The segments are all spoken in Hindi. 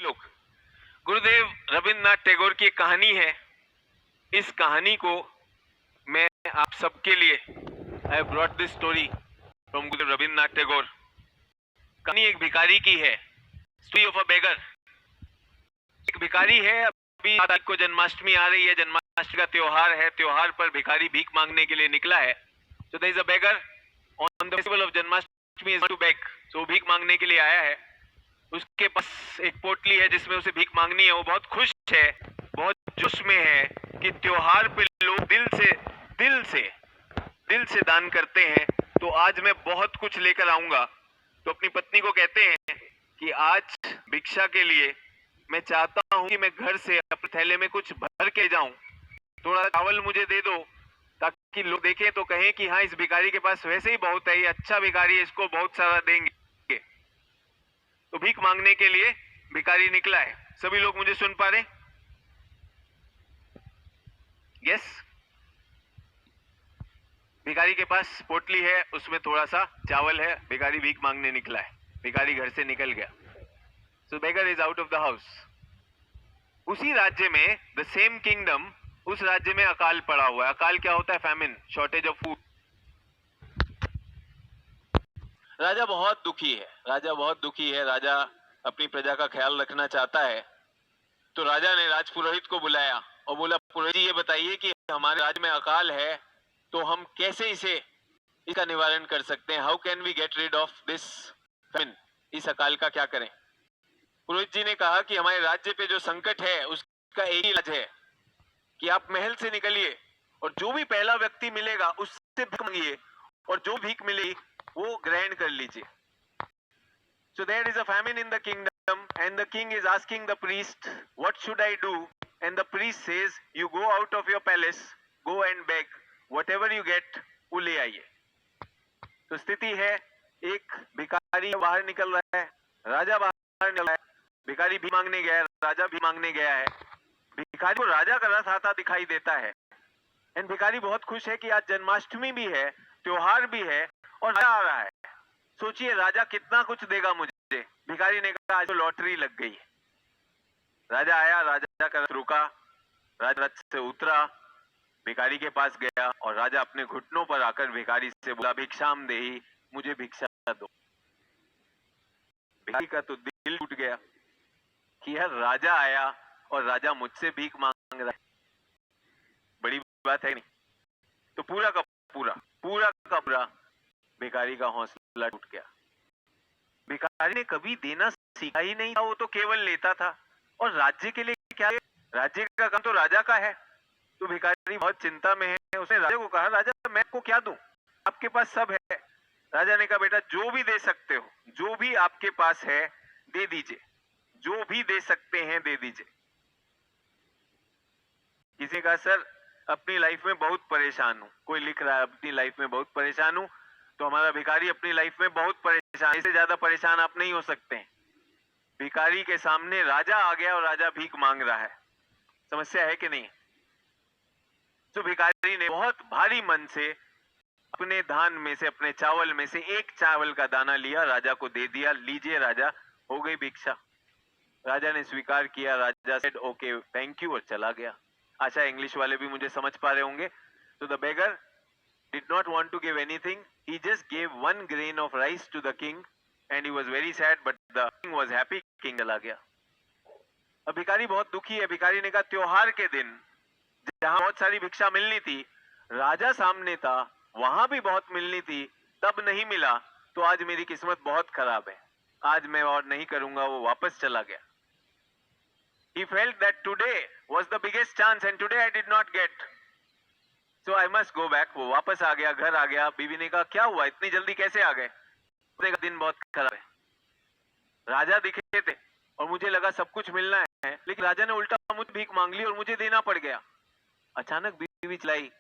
लोग, गुरुदेव रविन्द्रनाथ टैगोर की एक कहानी है। इस कहानी को मैं आप सबके लिए I brought this story from गुरुदेव रविन्द्रनाथ टैगोर। कहानी एक भिखारी की है, स्टोरी ऑफ अ बेगर। एक भिखारी है, अभी 7 तारीख को जन्माष्टमी आ रही है, जन्माष्टमी का त्योहार है। त्योहार पर भिखारी भीख मांगने के लिए निकला है। So there is a beggar on the festival of Janmashtami, is to beg. So भीख मांगने के लिए आया है। उसके पास एक पोटली है जिसमें उसे भीख मांगनी है। वो बहुत खुश है, बहुत जोश में है कि त्योहार पे लोग दिल से दान करते हैं, तो आज मैं बहुत कुछ लेकर आऊंगा। तो अपनी पत्नी को कहते हैं कि आज भिक्षा के लिए मैं चाहता हूं कि मैं घर से अपने थैले में कुछ भर के जाऊं, थोड़ा चावल मुझे दे दो, ताकि लोग देखें तो कहें कि हाँ, इस भिखारी के पास वैसे ही बहुत है, ये अच्छा भिखारी है, इसको बहुत सारा देंगे। तो भीख मांगने के लिए भिखारी निकला है। सभी लोग मुझे सुन पा रहे? यस। भिखारी के पास पोटली है, उसमें थोड़ा सा चावल है। भिखारी भीख मांगने निकला है। भिखारी घर से निकल गया। So beggar is out of the house. उसी राज्य में, द सेम किंगडम, उस राज्य में अकाल पड़ा हुआ है। अकाल क्या होता है? Famine, shortage of food. राजा बहुत दुखी है। राजा अपनी प्रजा का ख्याल रखना चाहता है। तो राजा ने राजपुरोहित को बुलाया और बोला, पुरोहित जी, ये बताइए कि हमारे राज्य में अकाल है, तो हम कैसे इसका निवारण कर सकते हैं? How can we get rid of this famine? इस अकाल का क्या करें? पुरोहित जी ने कहा कि हमारे राज्य पे जो संकट है उसका एक ही इलाज है कि आप महल से निकलिए और जो भी पहला व्यक्ति मिलेगा उससे भीख मांगिए, और जो भीख मिलेगी वो ग्रहण कर लीजिए। So there is a famine in the kingdom, and the king is asking the priest, what should I do? And the priest says, you go out of your palace, go and beg, whatever you get वो ले आइए। तो स्थिति है, एक भिखारी बाहर निकल रहा है, राजा बाहर निकल रहा है। भिखारी भी मांगने गया है, राजा भी मांगने गया है। भिखारी को राजा का रथ आता दिखाई देता है, एंड भिखारी बहुत खुश है कि आज जन्माष्टमी भी है, त्योहार भी है, और राजा आ रहा है। सोचिए राजा कितना कुछ देगा मुझे। भिखारी ने कहा, आज तो लॉटरी लग गई। राजा आया, राजा का रथ रुका, राजा रथ से उतरा, भिखारी के पास गया, और राजा अपने घुटनों पर आकर भिखारी से बोला, भिक्षाम देहि, मुझे भिक्षा दो। भिखारी का तो दिल टूट गया कि यार, राजा आया और राजा मुझसे भीख मांग रहा है, बड़ी बात है नहीं? तो पूरा का पूरा भिखारी का हौसला टूट गया। भिखारी ने कभी देना सीखा ही नहीं था, वो तो केवल लेता था। और राज्य के लिए क्या है? राज्य का काम तो राजा का है। तो भिखारी बहुत चिंता में है। उसने राजा को कहा, राजा मैं आपको क्या दूं? आपके पास सब है। राजा ने कहा, बेटा जो भी दे सकते हो, जो भी आपके पास है दे दीजिए, जो भी दे सकते हैं दे दीजिए। किसी ने कहा, सर अपनी लाइफ में बहुत परेशान हूं। कोई लिख रहा है, अपनी लाइफ में बहुत परेशान हूं। तो हमारा भिखारी अपनी लाइफ में बहुत परेशान, इससे ज्यादा परेशान आप नहीं हो सकते हैं। भिखारी के सामने राजा आ गया और राजा भीख मांग रहा है। समस्या है कि नहीं? तो भिखारी ने बहुत भारी मन से अपने धान में से, अपने चावल में से एक चावल का दाना लिया, राजा को दे दिया, लीजिए राजा, हो गई भिक्षा। राजा ने स्वीकार किया। राजा सेड ओके थैंक यू, और चला गया। आशा इंग्लिश वाले भी मुझे समझ पा रहे होंगे। तो the beggar did not want to give anything. He just gave 1 grain of rice to the king, and he was very sad, but the king was happy. King चला गया। अब भिखारी बहुत दुखी है। भिखारी ने कहा, त्योहार के दिन जहां बहुत सारी भिक्षा मिलनी थी, राजा सामने था, वहां भी बहुत मिलनी थी, तब नहीं मिला, तो आज मेरी किस्मत बहुत खराब है, आज मैं और नहीं करूंगा। वो वापस चला गया। He felt that today was the biggest chance and today I did not get. So I must go back. वो वापस आ गया, घर आ गया। बीवी ने कहा, क्या हुआ, इतनी जल्दी कैसे आ गए? उसने कहा, दिन बहुत खराब है। राजा दिखे थे और मुझे लगा सब कुछ मिलना है, लेकिन राजा ने उल्टा मुझे भीख मांग ली और मुझे देना पड़ गया। अचानक बीवी चिल्लाई,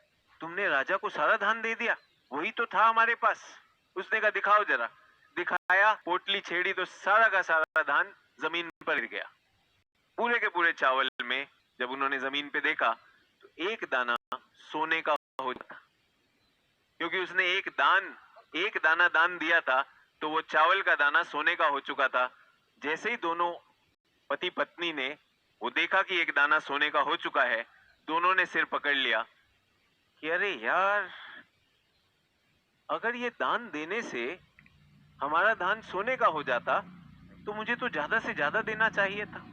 तुमने राजा को सारा धान दे दिया? वही तो था हमारे पास। उसने कहा, दिखाओ जरा। दिखाया, पोटली छेड़ी तो सारा का सारा धान जमीन पर गिर गया। पूरे के पूरे चावल में जब उन्होंने जमीन पे देखा तो एक दाना सोने का हो जाता, क्योंकि उसने एक दाना दान दिया था, तो वो चावल का दाना सोने का हो चुका था। जैसे ही दोनों पति पत्नी ने वो देखा कि एक दाना सोने का हो चुका है, दोनों ने सिर पकड़ लिया कि अरे यार, अगर ये दान देने से हमारा दान सोने का हो जाता तो मुझे तो ज्यादा से ज्यादा देना चाहिए था।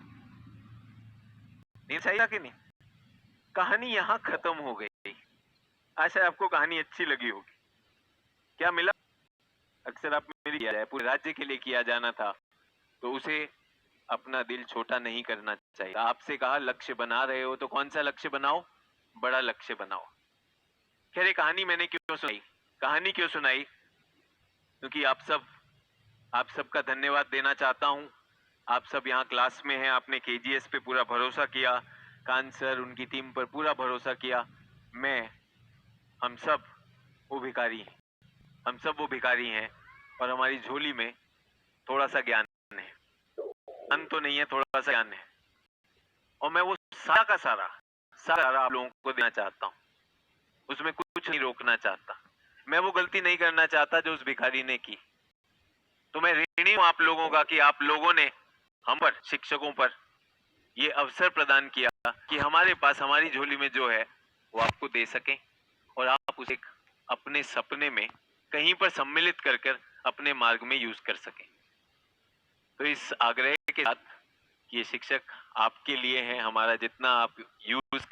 नहीं चाहिए कि नहीं? कहानी यहां खत्म हो गई। आशा आपको कहानी अच्छी लगी होगी। क्या मिला? अक्सर आप मेरी किया जाए, पूरे राज्य के लिए किया जाना था, तो उसे अपना दिल छोटा नहीं करना चाहिए। आपसे कहा लक्ष्य बना रहे हो तो कौन सा लक्ष्य बनाओ? बड़ा लक्ष्य बनाओ। खैर, ये कहानी मैंने क्यों सुनाई? कहानी क्यों सुनाई? क्योंकि आप सबका धन्यवाद देना चाहता हूं। आप सब यहाँ क्लास में हैं, आपने केजीएस पे पूरा भरोसा किया, कान सर उनकी टीम पर पूरा भरोसा किया। हम सब वो भिखारी हैं, हम सब वो भिखारी हैं, और हमारी झोली में थोड़ा सा ज्ञान है। ज्ञान तो नहीं है, थोड़ा सा ज्ञान है, और मैं वो सारा का सारा आप लोगों को देना चाहता हूँ। उसमें कुछ नहीं रोकना चाहता। मैं वो गलती नहीं करना चाहता जो उस भिखारी ने की। तो मैं ऋणी हूं आप लोगों का कि आप लोगों ने हम पर, शिक्षकों पर, ये अवसर प्रदान किया कि हमारे पास हमारी झोली में जो है वो आपको दे सकें, और आप उसे अपने सपने में कहीं पर सम्मिलित कर कर अपने मार्ग में यूज कर सकें। तो इस आग्रह के साथ कि ये शिक्षक आपके लिए हैं, हमारा जितना आप यूज